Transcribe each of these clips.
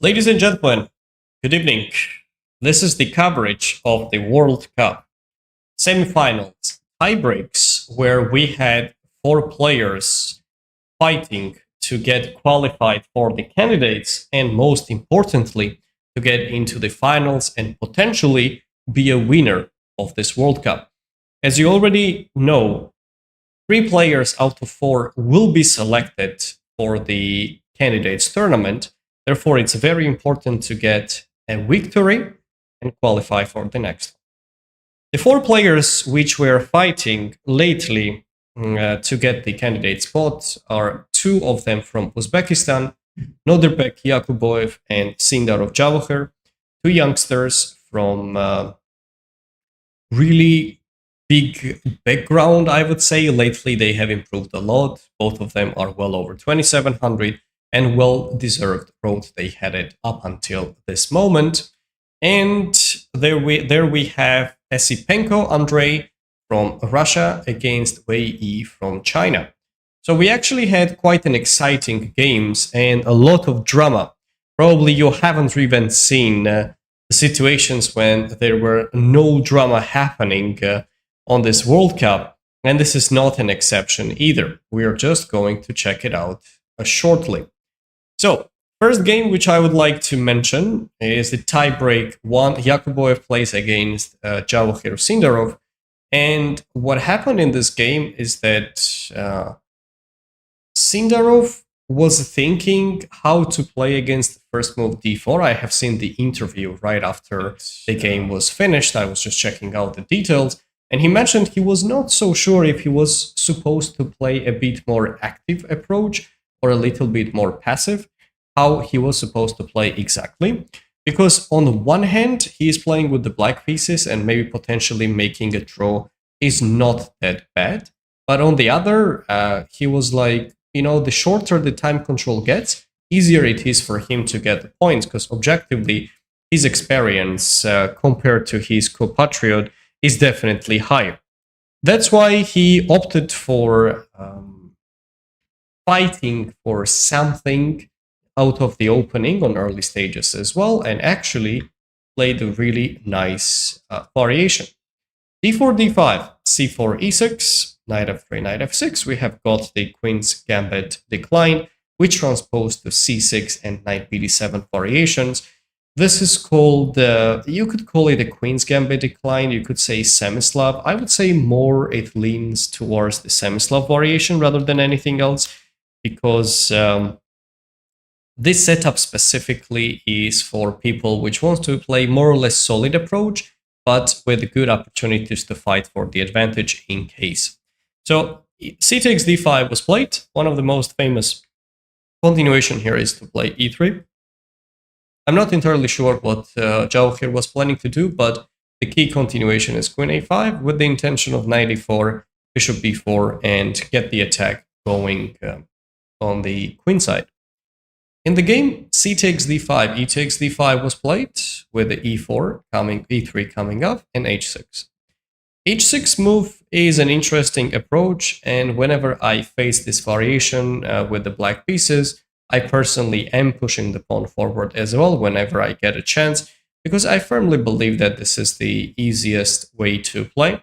Ladies and gentlemen, good evening. This is the coverage of the World Cup semifinals, tiebreaks, where we had four players fighting to get qualified for the candidates and, most importantly, to get into the finals and potentially be a winner of this World Cup. As you already know, three players out of four will be selected for the candidates tournament. Therefore, it's very important to get a victory and qualify for the next one. The four players which were fighting lately to get the candidate spot are two of them from Uzbekistan, Nodirbek Yakubboev and Sindarov, two youngsters from really big background, I would say. Lately, they have improved a lot. Both of them are well over 2,700 and well-deserved growth they had it up until this moment. And there we have Esipenko Andrei from Russia against Wei Yi from China. So we actually had quite an exciting games and a lot of drama. Probably you haven't even seen the situations when there were no drama happening on this World Cup. And this is not an exception either. We are just going to check it out shortly. So, first game which I would like to mention is the tiebreak one. Yakubboev plays against Javokhir Sindarov. And what happened in this game is that Sindarov was thinking how to play against the first move d4. I have seen the interview right after the game was finished. I was just checking out the details. And he mentioned he was not so sure if he was supposed to play a bit more active approach or a little bit more passive, how he was supposed to play exactly. Because on the one hand, he is playing with the black pieces and maybe potentially making a draw is not that bad. But on the other, he was like, the shorter the time control gets, easier it is for him to get the points, because objectively, his experience compared to his compatriot is definitely higher. That's why he opted for fighting for something out of the opening on early stages as well, and actually played a really nice variation. d4, d5, c4, e6, knight f3, knight f6. We have got the queen's gambit decline, which transposed to c6 and knight bd7 variations. This is called, you could call it a queen's gambit decline, you could say Semislav. I would say more it leans towards the Semislav variation rather than anything else, because this setup specifically is for people which want to play more or less solid approach, but with good opportunities to fight for the advantage in case. So c takes d5 was played. One of the most famous continuation here is to play e3. I'm not entirely sure what Javokhir was planning to do, but the key continuation is queen a5 with the intention of knight e4, bishop b4, and get the attack going on the queen side. In the game, c takes d5, e takes d5 was played with the e4 coming, e3 coming up, and h6. h6 move is an interesting approach, and whenever I face this variation with the black pieces, I personally am pushing the pawn forward as well whenever I get a chance, because I firmly believe that this is the easiest way to play.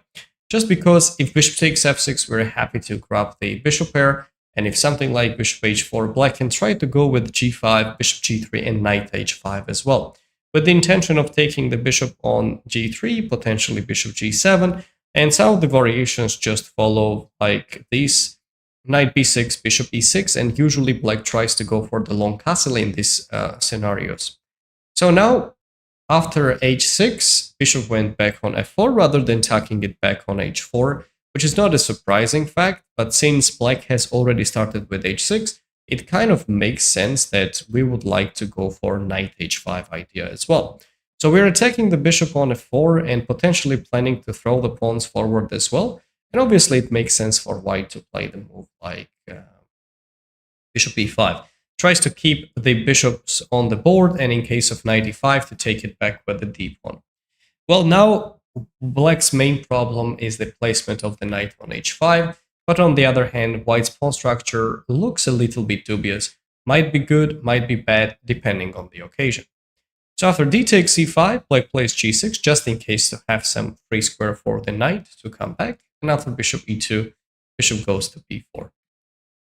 Just because if bishop takes f6, we're happy to grab the bishop pair, and if something like bishop h4, black can try to go with g5, bishop g3, and knight h5 as well, with the intention of taking the bishop on g3, potentially bishop g7, and some of the variations just follow like this. Knight b6, bishop e6, and usually black tries to go for the long castle in these scenarios. So now, after h6, bishop went back on f4 rather than tucking it back on h4, which is not a surprising fact, but since black has already started with h6, it kind of makes sense that we would like to go for knight h5 idea as well. So we're attacking the bishop on f4 and potentially planning to throw the pawns forward as well. And obviously, it makes sense for white to play the move like bishop e5. Tries to keep the bishops on the board, and in case of knight e5, to take it back with the d pawn. Well, now black's main problem is the placement of the knight on h5, but on the other hand, white's pawn structure looks a little bit dubious. Might be good, might be bad, depending on the occasion. So after d takes c5, black plays g6 just in case to have some free square for the knight to come back. And after bishop e2, bishop goes to b4.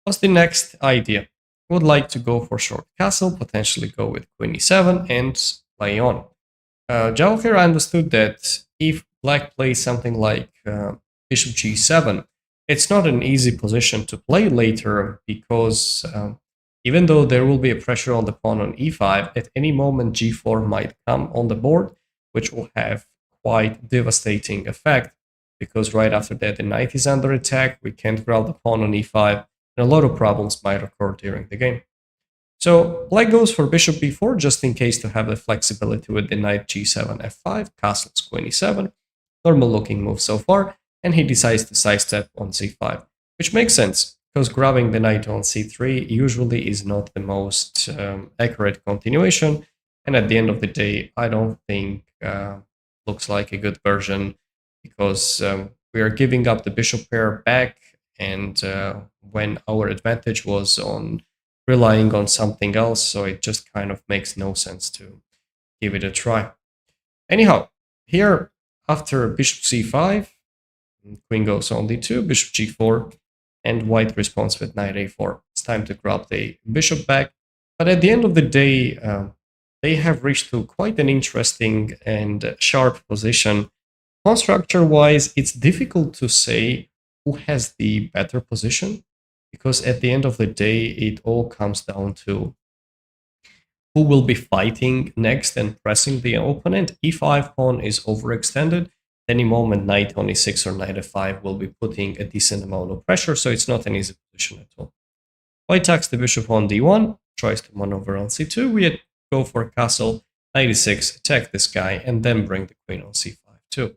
What's the next idea? Would like to go for short castle, potentially go with queen e7 and play on. Zhao here understood that if black plays something like bishop g7, it's not an easy position to play later because even though there will be a pressure on the pawn on e5, at any moment g4 might come on the board, which will have quite devastating effect because right after that the knight is under attack, we can't grab the pawn on e5, and a lot of problems might occur during the game. So black goes for bishop b4 just in case to have the flexibility with the knight g7 f5, castles queen e7, normal looking move so far, and he decides to sidestep on c5, which makes sense because grabbing the knight on c3 usually is not the most accurate continuation, and at the end of the day I don't think looks like a good version because we are giving up the bishop pair back, and when our advantage was on relying on something else, so it just kind of makes no sense to give it a try. Anyhow, here after bishop c5, queen goes on d2, bishop g4, and white responds with knight a4. It's time to grab the bishop back, but at the end of the day, they have reached to quite an interesting and sharp position. Pawn structure-wise, it's difficult to say who has the better position, because at the end of the day, it all comes down to who will be fighting next and pressing the opponent. e5 pawn is overextended. Any moment knight on e6 or knight f5 will be putting a decent amount of pressure, so it's not an easy position at all. White attacks the bishop on d1, tries to maneuver on c2. We go for castle, knight e6, attack this guy, and then bring the queen on c5 too.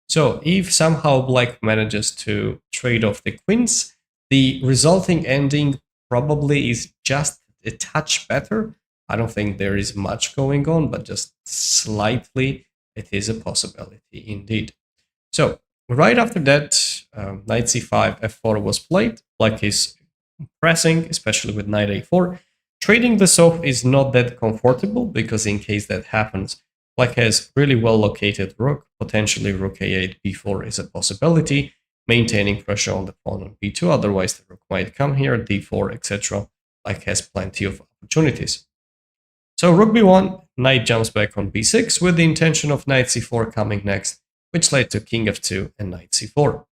So if somehow black manages to trade off the queens, the resulting ending probably is just a touch better. I don't think there is much going on, but just slightly it is a possibility indeed. So right after that, knight c5, f4 was played. Black is pressing, especially with knight a4. Trading this off is not that comfortable because in case that happens, black has really well located rook. Potentially rook a8, b4 is a possibility, maintaining pressure on the pawn on b2. Otherwise, the rook might come here, d4, etc. Black has plenty of opportunities. So rook b1, knight jumps back on b6 with the intention of knight c4 coming next, which led to king f2 and knight c4.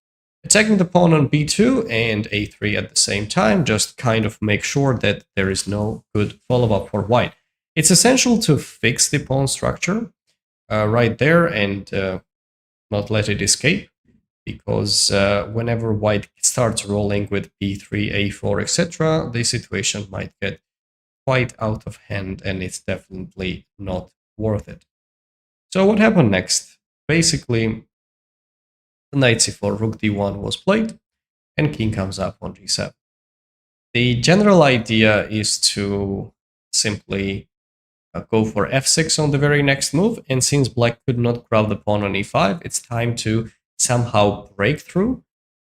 Attacking the pawn on b2 and a3 at the same time, just kind of make sure that there is no good follow-up for white. It's essential to fix the pawn structure right there and not let it escape, because whenever white starts rolling with b3, a4, etc., the situation might get quite out of hand and it's definitely not worth it. So what happened next? Basically, knight c4, rook d1 was played, and king comes up on g7. The general idea is to simply go for f6 on the very next move, and since black could not grab the pawn on e5, it's time to somehow break through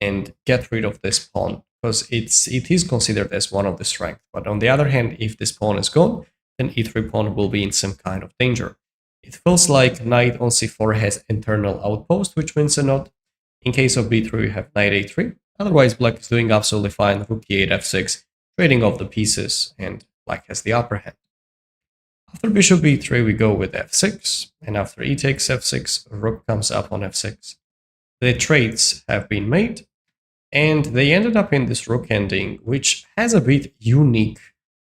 and get rid of this pawn, because it is considered as one of the strengths. But on the other hand, if this pawn is gone, then e3 pawn will be in some kind of danger. It feels like knight on c4 has internal outpost, which wins a knot. In case of b3, we have knight a3. Otherwise, black is doing absolutely fine. Rook e8, f6, trading off the pieces, and black has the upper hand. After bishop b3, we go with f6, and after e takes f6, rook comes up on f6. The trades have been made, and they ended up in this rook ending, which has a bit unique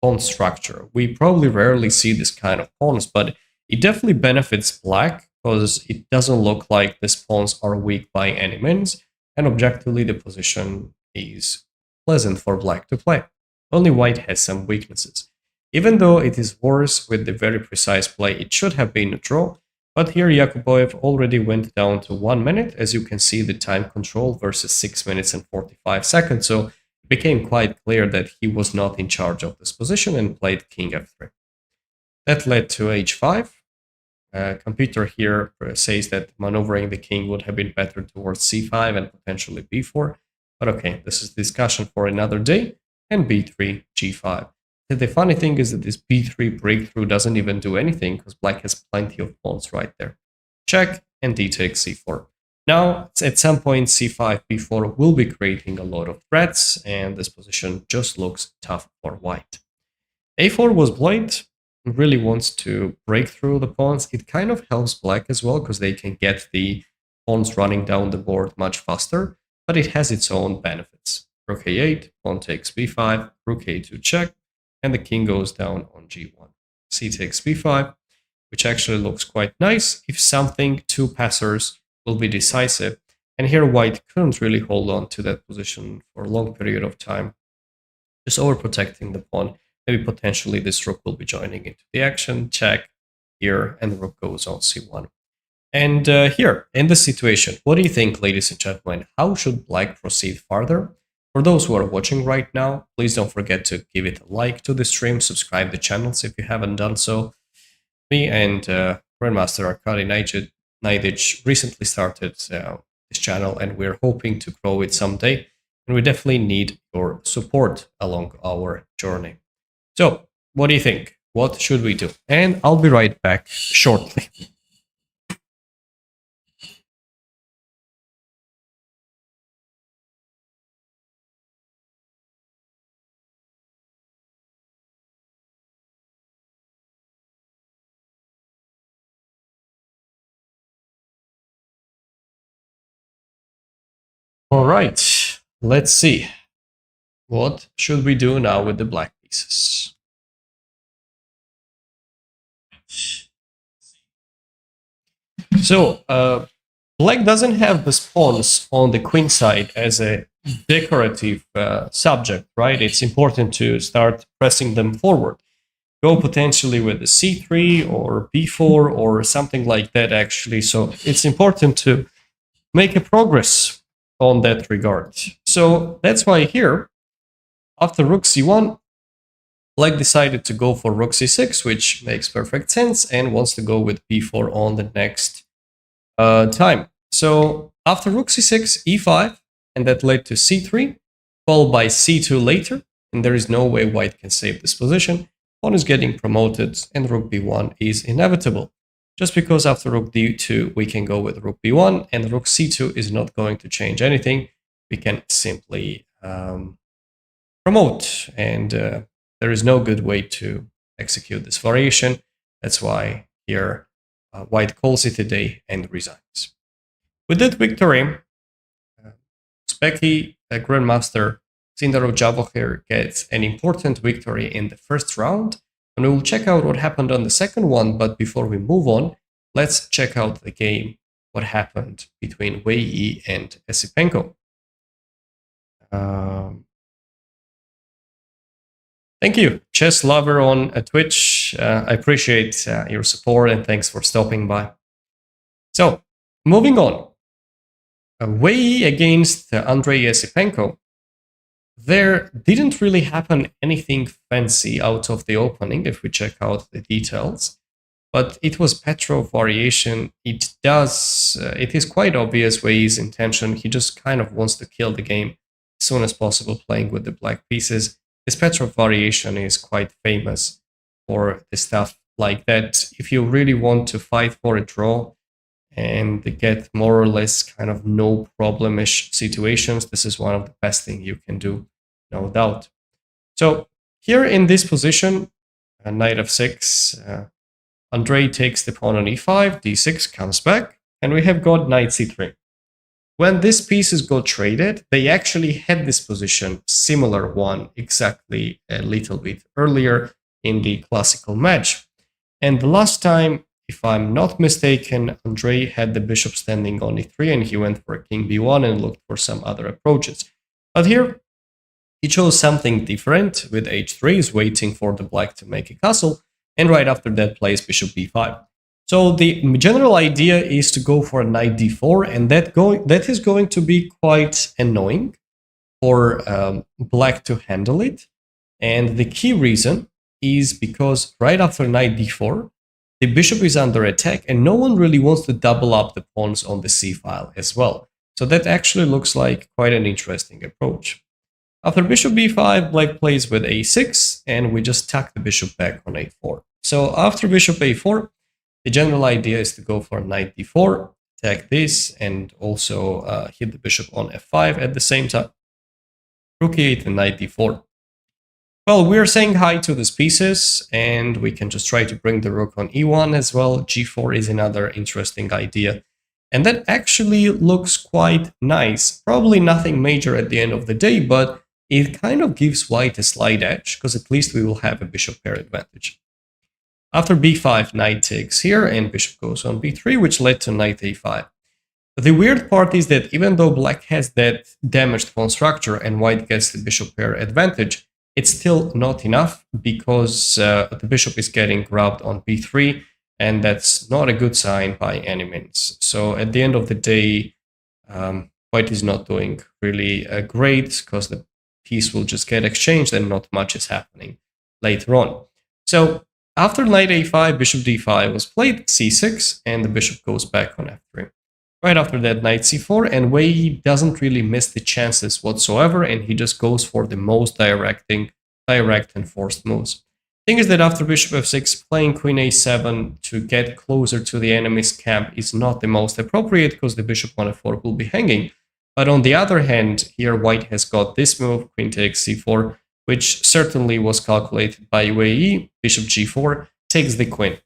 pawn structure. We probably rarely see this kind of pawns, but it definitely benefits black because it doesn't look like these pawns are weak by any means, and objectively the position is pleasant for black to play. Only white has some weaknesses. Even though it is worse with the very precise play, it should have been a draw. But here Yakubboev already went down to 1 minute. As you can see, the time control versus 6 minutes and 45 seconds. So it became quite clear that he was not in charge of this position and played king f3. That led to h5. Computer here says that maneuvering the king would have been better towards c5 and potentially b4. But okay, this is discussion for another day. And b3, g5. the funny thing is that this b3 breakthrough doesn't even do anything because black has plenty of pawns right there. Check, and d takes c4. Now, at some point, c5, b4 will be creating a lot of threats, and this position just looks tough for white. a4 was played, really wants to break through the pawns. It kind of helps black as well, because they can get the pawns running down the board much faster, but it has its own benefits. Rook a8, pawn takes b5, rook a2 check, and the king goes down on g1. C takes b5, which actually looks quite nice if something two passers will be decisive. And here white couldn't really hold on to that position for a long period of time, just overprotecting the pawn. Maybe potentially this rook will be joining into the action, check here, and the rook goes on c1. And here, in this situation, what do you think, ladies and gentlemen? How should black proceed further? For those who are watching right now, please don't forget to give it a like to the stream, subscribe the channels if you haven't done so. Me and Grandmaster Arkady Naiditch recently started this channel, and we're hoping to grow it someday, and we definitely need your support along our journey. So, what do you think? What should we do? And I'll be right back shortly. All right, let's see. What should we do now with the black pieces? So, black doesn't have the pawns on the queen side as a decorative subject, right? It's important to start pressing them forward. Go potentially with the c3 or b4 or something like that, actually. So it's important to make a progress on that regard. So that's why here, after rook c1, black decided to go for rook c6, which makes perfect sense, and wants to go with b4 on the next time. So after rook c6, e5, and that led to c3, followed by c2 later, and there is no way white can save this position. Pawn is getting promoted, and rook b1 is inevitable. Just because after rook d2 we can go with rook b1, and rook c2 is not going to change anything. We can simply promote, and there is no good way to execute this variation. That's why here white calls it a day and resigns. With that victory, Uzbeki Grandmaster Sindarov Javohir gets an important victory in the first round, and we will check out what happened on the second one. But before we move on, let's check out the game, what happened between Wei Yi and Esipenko. Thank you, Chess Lover on Twitch. I appreciate your support, and thanks for stopping by. So, moving on. Wei Yi against Andrei Esipenko. There didn't really happen anything fancy out of the opening if we check out the details, but it was Petrov variation. It is quite obvious Wei Yi's intention. He just kind of wants to kill the game as soon as possible playing with the black pieces. This Petrov variation is quite famous for the stuff like that. If you really want to fight for a draw and get more or less kind of no problem-ish situations, this is one of the best things you can do, no doubt. So here in this position, knight f6, Andrei takes the pawn on e5, d6 comes back, and we have got knight c3. When these pieces got traded, they actually had this position, similar one, exactly a little bit earlier in the classical match. And the last time, if I'm not mistaken, Andrei had the bishop standing on e3, and he went for king b1 and looked for some other approaches. But here, he chose something different with h3, is waiting for the black to make a castle, and right after that plays bishop b5. So the general idea is to go for a knight d4, and that is going to be quite annoying for black to handle it. And the key reason is because right after knight d4, the bishop is under attack, and no one really wants to double up the pawns on the c file as well. So that actually looks like quite an interesting approach. After bishop b5, black plays with a6, and we just tuck the bishop back on a4. So after bishop a4, the general idea is to go for knight d4, attack this, and also hit the bishop on f5 at the same time. Rook e8 and knight d4. Well, we're saying hi to these pieces, and we can just try to bring the rook on e1 as well. g4 is another interesting idea. And that actually looks quite nice. Probably nothing major at the end of the day, but it kind of gives white a slight edge, because at least we will have a bishop pair advantage. After b5, knight takes here, and bishop goes on b3, which led to knight a5. The weird part is that even though black has that damaged pawn structure and white gets the bishop pair advantage, it's still not enough, because the bishop is getting grabbed on b3, and that's not a good sign by any means. So at the end of the day, white is not doing really great, because the piece will just get exchanged and not much is happening later on. So after knight a5, bishop d5 was played, c6, and the bishop goes back on f3. Right after that, knight c4, and Wei Yi doesn't really miss the chances whatsoever, and he just goes for the most direct and forced moves. Thing is that after bishop f6, playing queen a7 to get closer to the enemy's camp is not the most appropriate, because the bishop on f4 will be hanging. But on the other hand, here white has got this move, queen takes c4, which certainly was calculated by Wei Yi. Bishop g4 takes the queen.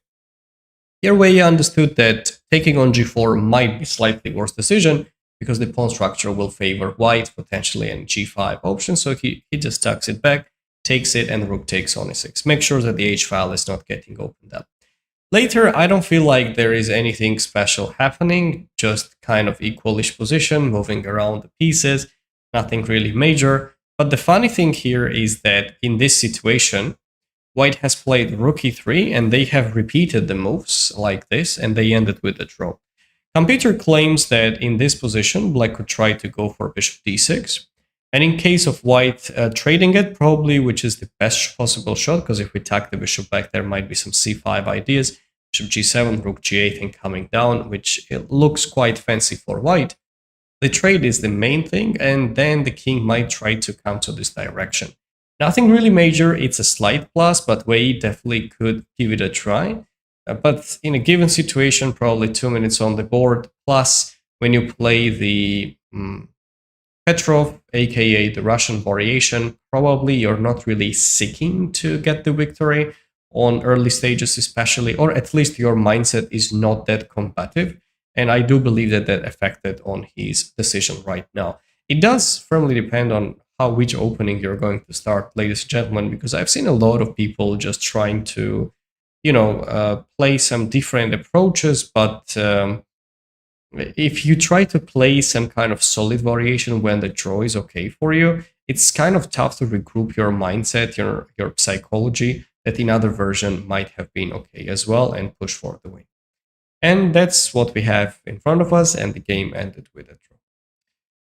Here Wei Yi understood that taking on g4 might be slightly worse decision, because the pawn structure will favor white, potentially an g5 option, so he just tucks it back, takes it, and rook takes on e6. Make sure that the h-file is not getting opened up. Later, I don't feel like there is anything special happening, just kind of equalish position, moving around the pieces, nothing really major. But the funny thing here is that in this situation, white has played rook e3, and they have repeated the moves like this, and they ended with a draw. Computer claims that in this position, black could try to go for bishop d6. And in case of white trading it, probably, which is the best possible shot, because if we tuck the bishop back, there might be some c5 ideas. Bishop g7, rook g8, and coming down, which it looks quite fancy for white. The trade is the main thing, and then the king might try to come to this direction. Nothing really major, it's a slight plus, but Wei Yi definitely could give it a try. But in a given situation, probably 2 minutes on the board, plus when you play the Petrov, aka the Russian variation, probably you're not really seeking to get the victory on early stages especially, or at least your mindset is not that combative. And I do believe that that affected on his decision right now. It does firmly depend on which opening you're going to start, ladies and gentlemen, because I've seen a lot of people just trying to, play some different approaches, but if you try to play some kind of solid variation when the draw is okay for you, it's kind of tough to regroup your mindset, your psychology, that in other version might have been okay as well, and push for the win. And that's what we have in front of us, and the game ended with a draw.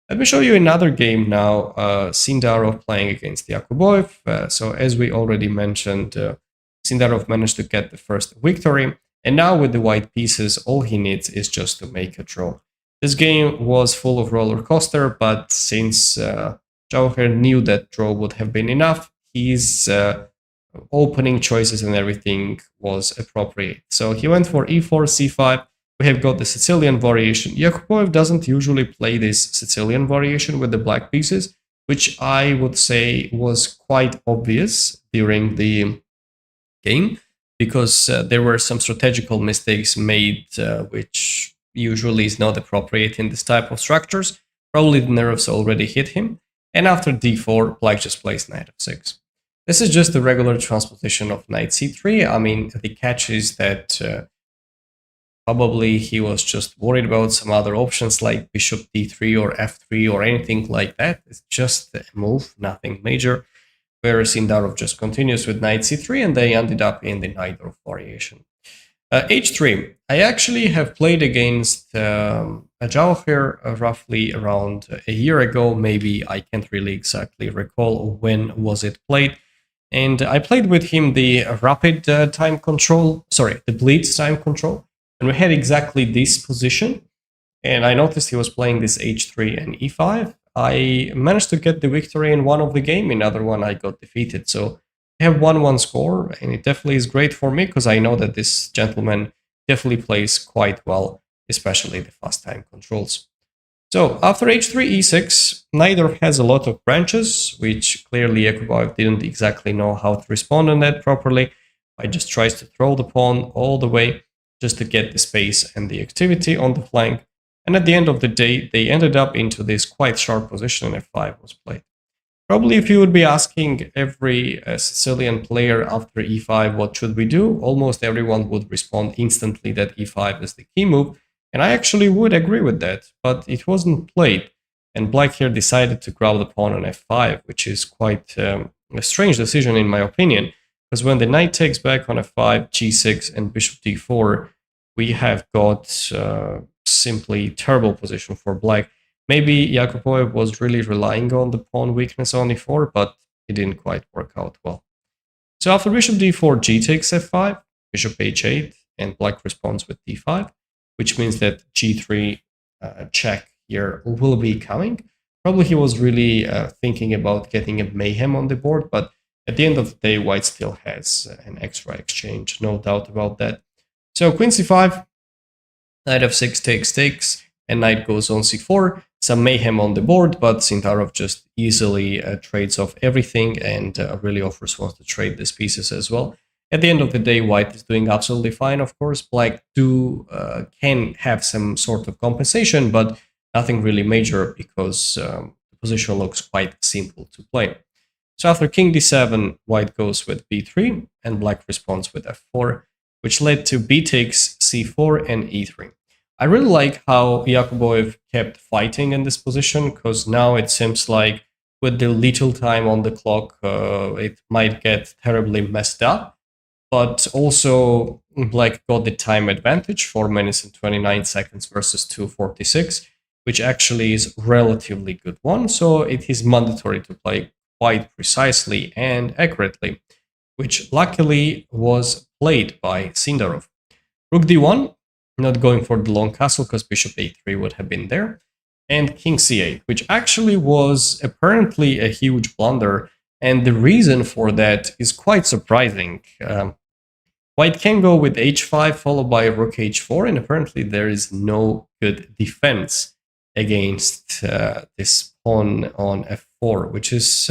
Let me show you another game now, Sindarov playing against Yakubboev. So as we already mentioned, Sindarov managed to get the first victory, and now with the white pieces, all he needs is just to make a draw. This game was full of roller coaster, but since Jauher knew that draw would have been enough, his opening choices and everything was appropriate. So he went for e4, c5. We have got the Sicilian variation. Yakubboev doesn't usually play this Sicilian variation with the black pieces, which I would say was quite obvious during the game, because there were some strategical mistakes made, which usually is not appropriate in this type of structures. Probably the nerves already hit him. And after d4, black just plays knight f6. This is just a regular transposition of knight c3. I mean, the catch is that probably he was just worried about some other options like bishop d3 or f3 or anything like that. It's just a move, nothing major. Whereas Sindarov just continues with knight c3, and they ended up in the Sindarov variation. h3. I actually have played against Jauher roughly around a year ago. Maybe I can't really exactly recall when was it played. And I played with him the rapid time control, the blitz time control. And we had exactly this position. And I noticed he was playing this h3 and e5. I managed to get the victory in one of the game. In other one, I got defeated. So I have 1-1 score, and it definitely is great for me because I know that this gentleman definitely plays quite well, especially the fast time controls. So after h3, e6, neither has a lot of branches, which clearly Yakubboev didn't exactly know how to respond on that properly. I just tries to throw the pawn all the way just to get the space and the activity on the flank. And at the end of the day, they ended up into this quite sharp position and f5 was played. Probably if you would be asking every Sicilian player after e5, what should we do? Almost everyone would respond instantly that e5 is the key move. And I actually would agree with that, but it wasn't played. And Black here decided to grab the pawn on f5, which is quite a strange decision in my opinion. Because when the knight takes back on f5, g6, and bishop d4, we have got simply terrible position for Black. Maybe Yakubboev was really relying on the pawn weakness on e4, but it didn't quite work out well. So after bishop d4, g takes f5, bishop h8, and Black responds with d5, which means that g3 check here will be coming. Probably he was really thinking about getting a mayhem on the board, but at the end of the day, White still has an extra exchange, no doubt about that. So queen c5, knight f6 takes, and knight goes on c4. Some mayhem on the board, but Sindarov just easily trades off everything and really wants to trade these pieces as well. At the end of the day, White is doing absolutely fine, of course. Black can have some sort of compensation, but nothing really major because the position looks quite simple to play. So after king d7, White goes with b3, and Black responds with f4, which led to b takes c4 and e3. I really like how Yakubboev kept fighting in this position, because now it seems like with the little time on the clock, it might get terribly messed up. But also, Black got the time advantage, 4 minutes and 29 seconds versus 2:46, which actually is relatively good one. So it is mandatory to play quite precisely and accurately, which luckily was played by Sindarov. Rook d1, not going for the long castle because bishop a3 would have been there, and king c8, which actually was apparently a huge blunder, and the reason for that is quite surprising. White can go with h5 followed by rook h4, and apparently there is no good defense against this pawn on f4, which is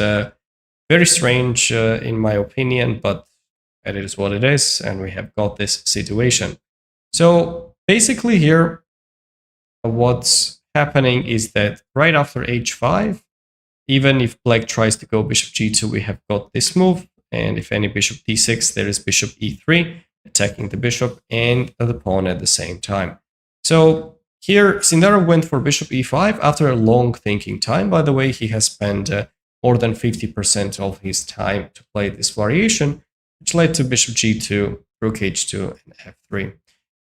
very strange in my opinion, but it is what it is, and we have got this situation. So basically here, what's happening is that right after h5, even if Black tries to go bishop g2, we have got this move, and if any bishop d6, there is bishop e3, attacking the bishop and the pawn at the same time. So here, Sindarov went for bishop e5 after a long thinking time. By the way, he has spent more than 50% of his time to play this variation, which led to bishop g2, rook h2, and f3.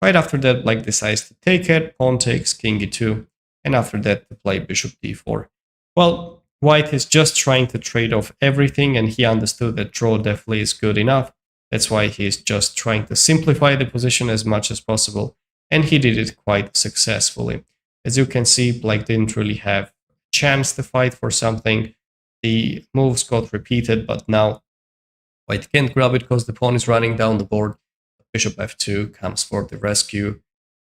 Right after that, Black decides to take it, pawn takes, king e2, and after that to play bishop d4. Well, White is just trying to trade off everything, and he understood that draw definitely is good enough. That's why he's just trying to simplify the position as much as possible, and he did it quite successfully. As you can see, Black didn't really have a chance to fight for something. The moves got repeated, but now White can't grab it because the pawn is running down the board. Bishop f2 comes for the rescue,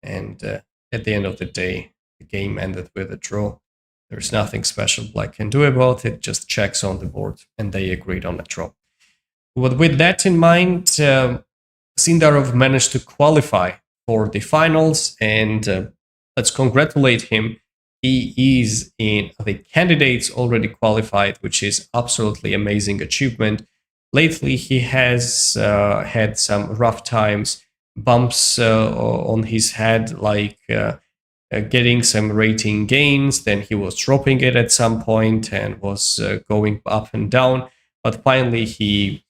and at the end of the day, the game ended with a draw. There's nothing special Black can do about it, just checks on the board, and they agreed on a draw. But with that in mind, Sindarov managed to qualify for the finals, and let's congratulate him. He is in the candidates already qualified, which is absolutely amazing achievement. Lately, he has had some rough times, bumps on his head, like getting some rating gains. Then he was dropping it at some point and was going up and down. But finally, he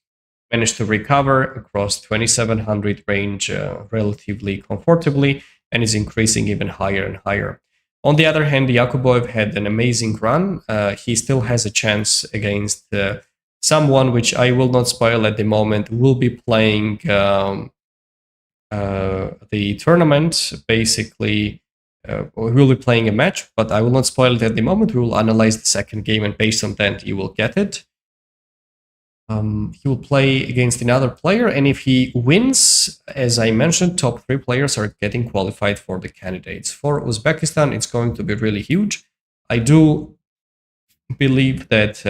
managed to recover across 2700 range relatively comfortably and is increasing even higher and higher. On the other hand, Yakubboev had an amazing run. He still has a chance against someone, which I will not spoil at the moment, will be playing the tournament. Basically, we will be playing a match, but I will not spoil it at the moment. We will analyze the second game, and based on that, you will get it. He will play against another player, and if he wins, as I mentioned, top 3 players are getting qualified for the candidates. For Uzbekistan, it's going to be really huge. I do believe that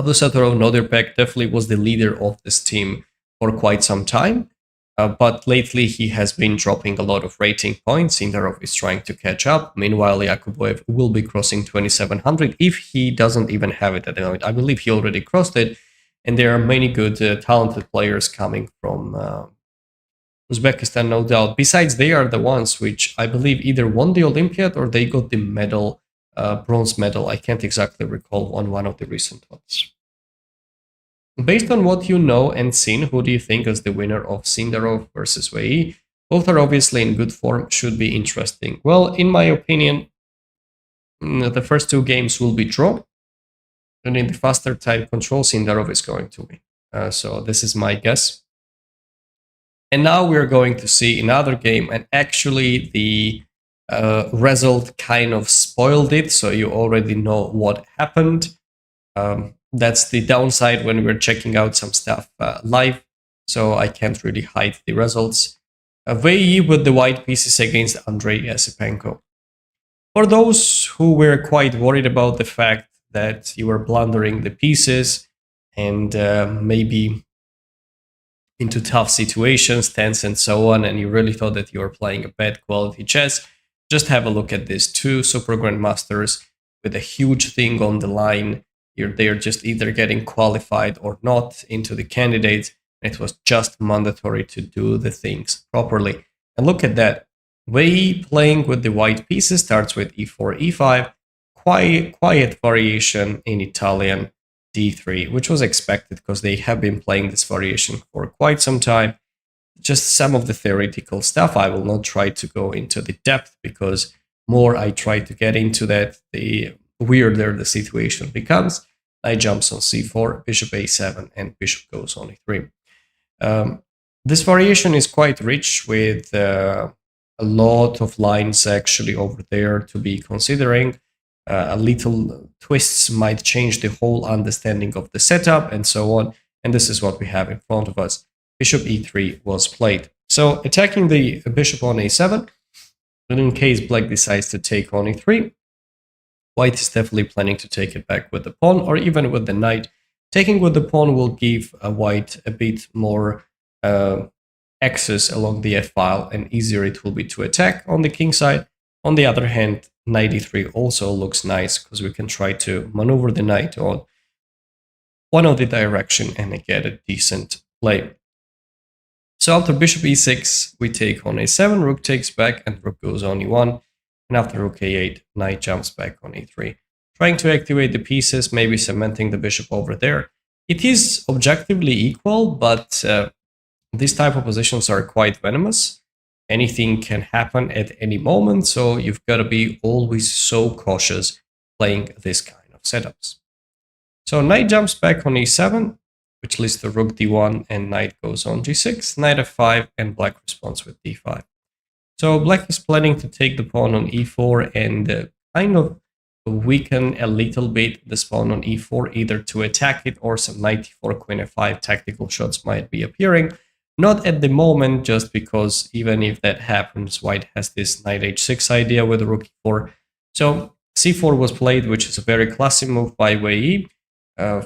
Abdusattorov Nodirbek definitely was the leader of this team for quite some time, but lately he has been dropping a lot of rating points. Sindarov is trying to catch up. Meanwhile, Yakubboev will be crossing 2700 if he doesn't even have it at the moment. I believe he already crossed it, and there are many good, talented players coming from Uzbekistan, no doubt. Besides, they are the ones which I believe either won the Olympiad or they got the medal, bronze medal. I can't exactly recall on one of the recent ones. Based on what you know and seen, who do you think is the winner of Sindarov versus Wei Yi? Both are obviously in good form, should be interesting. Well, in my opinion, the first 2 games will be draw, and in the faster time control, Sindarov is going to win. So this is my guess. And now we're going to see another game, and actually the result kind of spoiled it, so you already know what happened. That's the downside when we're checking out some stuff live, so I can't really hide the results. Wei Yi with the white pieces against Andrei Esipenko. For those who were quite worried about the fact that you were blundering the pieces and maybe into tough situations, tense and so on, and you really thought that you were playing a bad quality chess, just have a look at these 2 super grandmasters with a huge thing on the line. They're just either getting qualified or not into the candidates. It was just mandatory to do the things properly. And look at that. Wei Yi playing with the white pieces starts with e4, e5. Quiet variation in Italian d3, which was expected because they have been playing this variation for quite some time. Just some of the theoretical stuff. I will not try to go into the depth because more I try to get into that, the weirder the situation becomes. Knight jumps on c4, bishop a7, and bishop goes on e3. This variation is quite rich with a lot of lines actually over there to be considering. A little twists might change the whole understanding of the setup and so on. And this is what we have in front of us. Bishop e3 was played. So attacking the bishop on a7, and in case black decides to take on e3, white is definitely planning to take it back with the pawn or even with the knight. Taking with the pawn will give white a bit more access along the f-file, and easier it will be to attack on the king side. On the other hand, knight e3 also looks nice because we can try to maneuver the knight on one of the direction and get a decent play. So after bishop e6, we take on a7, rook takes back, and rook goes on e1. And after rook a8, knight jumps back on e3. Trying to activate the pieces, maybe cementing the bishop over there. It is objectively equal, but these type of positions are quite venomous. Anything can happen at any moment, so you've got to be always so cautious playing this kind of setups. So knight jumps back on e7, which leads to rook d1, and knight goes on g6, knight f5, and black responds with d5. So black is planning to take the pawn on e4 and kind of weaken a little bit this pawn on e4, either to attack it or some knight e4, queen f5 tactical shots might be appearing. Not at the moment, just because even if that happens, white has this knight h6 idea with rook e4. So c4 was played, which is a very classy move by Wei Yi,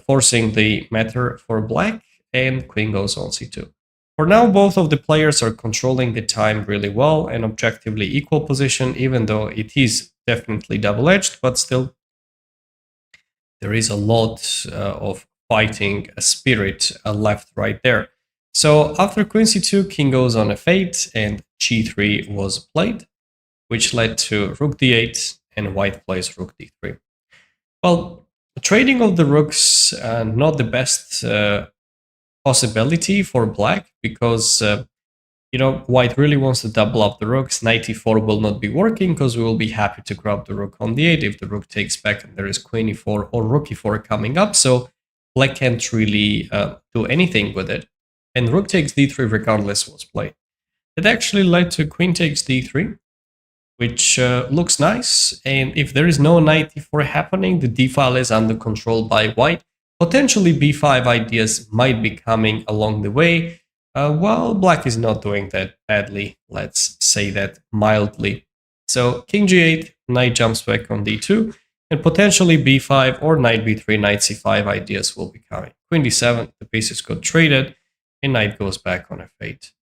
forcing the matter for black, and queen goes on c2. For now, both of the players are controlling the time really well, and objectively equal position, even though it is definitely double-edged, but still there is a lot of fighting spirit left right there. So after queen c2, king goes on f8, and g3 was played, which led to rook d8, and white plays rook d3. Well, trading of the rooks, not the best possibility for black, because white really wants to double up the rooks. Knight e4 will not be working because we will be happy to grab the rook on d8 if the rook takes back and there is queen e4 or rook e4 coming up. So black can't really do anything with it. And rook takes d3 regardless was played. It actually led to queen takes d3. which looks nice. And if there is no knight e4 happening, the d file is under control by white. Potentially b5 ideas might be coming along the way. Well, black is not doing that badly, let's say that mildly. So king g8, knight jumps back on d2, and potentially b5 or knight b3, knight c5 ideas will be coming. Queen d7, the pieces got traded, and knight goes back on f8.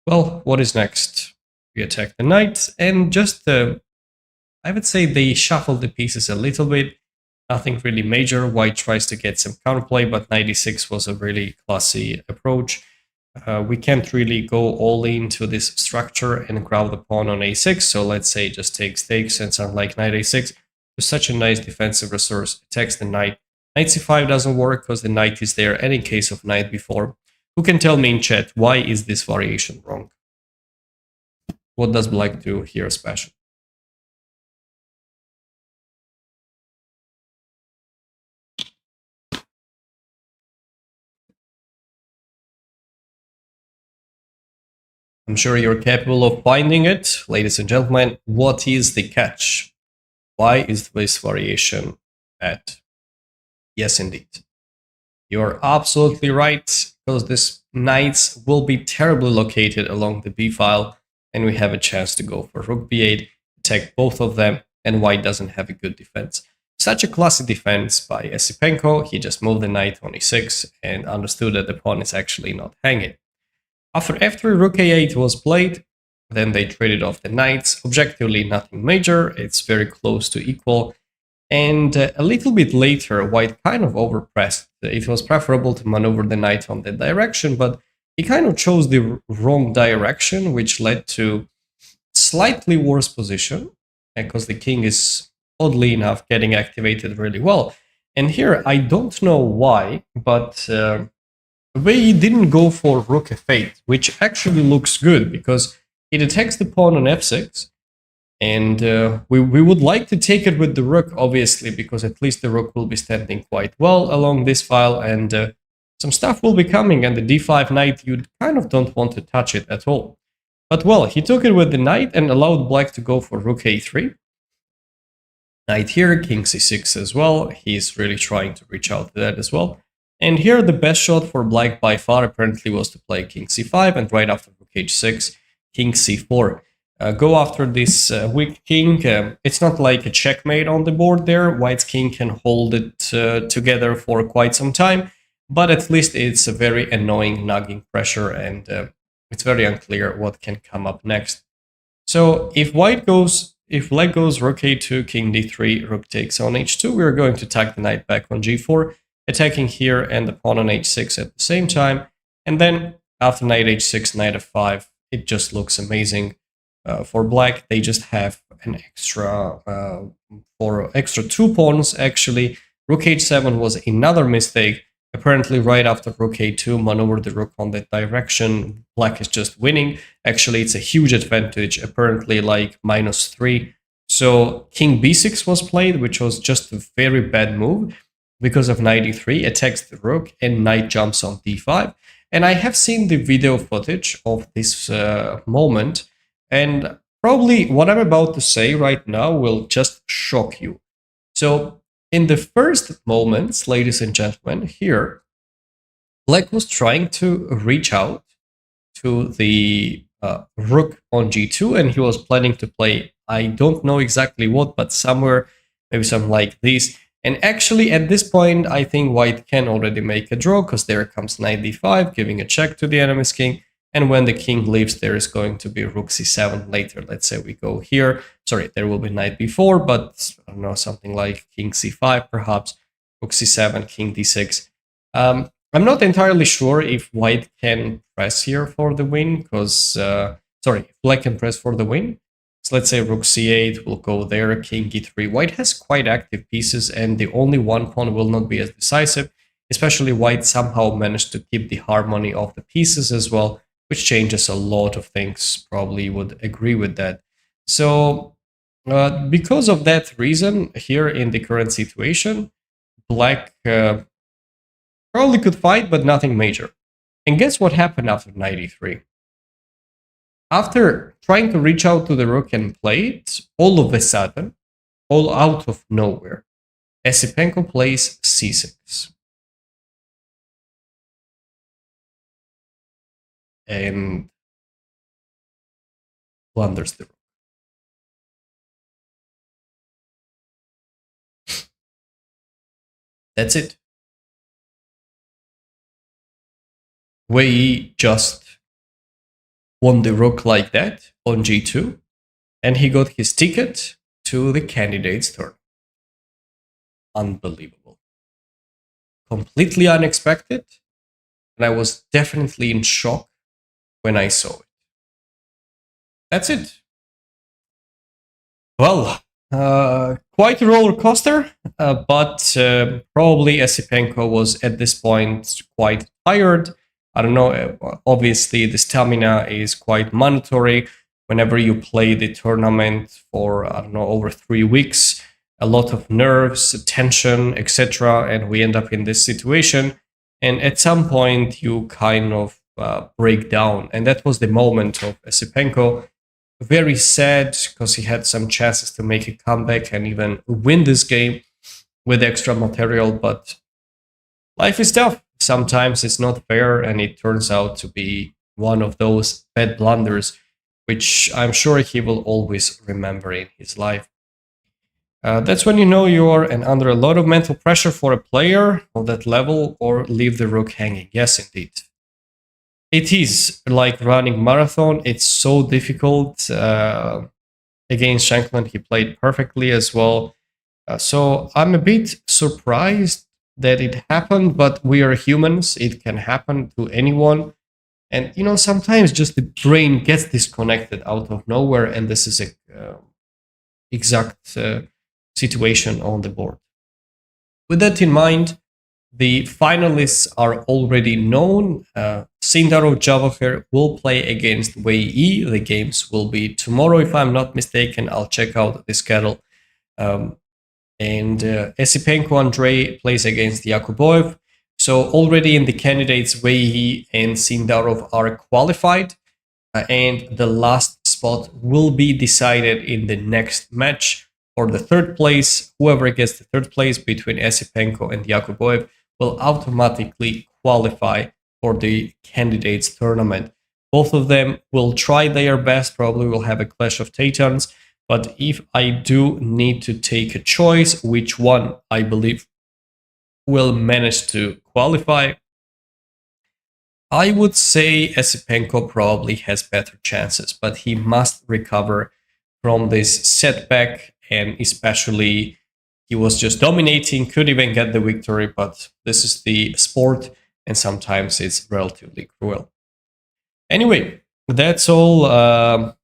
Well, what is next? We attack the knight, and just, I would say they shuffle the pieces a little bit. Nothing really major. White tries to get some counterplay, but knight e6 was a really classy approach. We can't really go all into this structure and grab the pawn on a6, so let's say just takes, and something like knight a6 with such a nice defensive resource, attacks the knight. Knight c5 doesn't work because the knight is there, and in case of knight b4, who can tell me in chat why is this variation wrong? What does black do here special? I'm sure you're capable of finding it. Ladies and gentlemen, what is the catch? Why is this variation bad? Yes, indeed. You're absolutely right, because these knights will be terribly located along the b file, and we have a chance to go for rook b8, attack both of them, and white doesn't have a good defense. Such a classic defense by Esipenko. He just moved the knight on e6 and understood that the pawn is actually not hanging. After f3, rook a8 was played, then they traded off the knights. Objectively, nothing major. It's very close to equal. And a little bit later, white kind of overpressed. It was preferable to maneuver the knight on that direction, but he kind of chose the wrong direction, which led to slightly worse position, because the king is, oddly enough, getting activated really well. And here, I don't know why, but Wei Yi didn't go for rook f8, which actually looks good, because it attacks the pawn on f6, and we would like to take it with the rook, obviously, because at least the rook will be standing quite well along this file, and some stuff will be coming, and the d5 knight, you kind of don't want to touch it at all. But well, he took it with the knight and allowed black to go for rook a3. Knight here, king c6 as well. He's really trying to reach out to that as well. And here the best shot for black by far apparently was to play king c5, and right after rook h6, king c4. Go after this weak king. It's not like a checkmate on the board there. White's king can hold it together for quite some time, but at least it's a very annoying nagging pressure, and it's very unclear what can come up next. So if black goes rook a2, king d3, rook takes on h2, we're going to attack the knight back on g4, attacking here and the pawn on h6 at the same time. And then after knight h6, knight f5, it just looks amazing. For black, they just have an extra, extra 2 pawns actually. Rook h7 was another mistake. Apparently right after rook a2, maneuver the rook on that direction. Black is just winning. Actually, it's a huge advantage, apparently like -3. So king b6 was played, which was just a very bad move, because of knight e3, attacks the rook, and knight jumps on d5. And I have seen the video footage of this moment, and probably what I'm about to say right now will just shock you. So in the first moments, ladies and gentlemen, here, black was trying to reach out to the rook on g2, and he was planning to play, I don't know exactly what, but somewhere, maybe something like this. And actually, at this point, I think white can already make a draw, because there comes knight d5, giving a check to the enemy's king. And when the king leaves, there is going to be rook c7 later. Let's say we go here. Sorry, there will be knight b4, but I don't know, something like king c5 perhaps, rook c7, king d6. I'm not entirely sure if white can press here for the win, because, sorry, black can press for the win. So let's say rook c8 will go there, king e3. White has quite active pieces, and the only one pawn will not be as decisive. Especially white somehow managed to keep the harmony of the pieces as well, which changes a lot of things. Probably would agree with that. So because of that reason, here in the current situation, black probably could fight, but nothing major. And guess what happened after knight e3? After trying to reach out to the rook and play it, all of a sudden, all out of nowhere, Esipenko plays c6. And blunders the rook. That's it. Wei Yi just won the rook like that on g2, and he got his ticket to the candidate's turn. Unbelievable. Completely unexpected, and I was definitely in shock when I saw it. That's it. Well, quite a roller coaster, but probably Esipenko was at this point quite tired. I don't know, obviously the stamina is quite mandatory whenever you play the tournament for, I don't know, over 3 weeks. A lot of nerves, tension, etc. And we end up in this situation. And at some point you kind of break down. And that was the moment of Esipenko. Very sad because he had some chances to make a comeback and even win this game with extra material. But life is tough. Sometimes it's not fair, and it turns out to be one of those bad blunders, which I'm sure he will always remember in his life. That's when you know you are under a lot of mental pressure for a player of that level, or leave the rook hanging. Yes, indeed. It is like running marathon. It's so difficult. Against Shankland, he played perfectly as well. So I'm a bit surprised that it happened, but we are humans. It can happen to anyone. And, you know, sometimes just the brain gets disconnected out of nowhere, and this is a exact situation on the board. With that in mind, the finalists are already known. Sindarov Javaher will play against Wei Yi. The games will be tomorrow, if I'm not mistaken. I'll check out the schedule. And Esipenko Andrei plays against Yakubboev. So already in the candidates, Wei Yi and Sindarov are qualified. And the last spot will be decided in the next match for the third place. Whoever gets the third place between Esipenko and Yakubboev will automatically qualify for the candidates tournament. Both of them will try their best, probably will have a clash of titans. But if I do need to take a choice, which one I believe will manage to qualify, I would say Esipenko probably has better chances, but he must recover from this setback, and especially he was just dominating, could even get the victory, but this is the sport, and sometimes it's relatively cruel. Anyway, that's all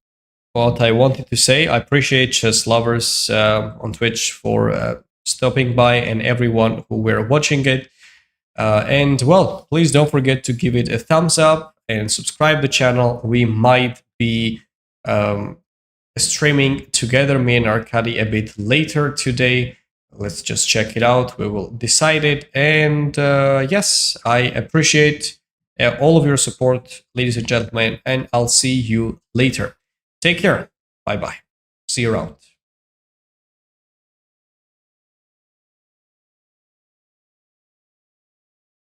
what I wanted to say. I appreciate chess lovers on Twitch for stopping by, and everyone who were watching it. And well, please don't forget to give it a thumbs up and subscribe the channel. We might be streaming together, me and Arkady, a bit later today. Let's just check it out. We will decide it. And yes, I appreciate all of your support, ladies and gentlemen, and I'll see you later. Take care. Bye-bye. See you around.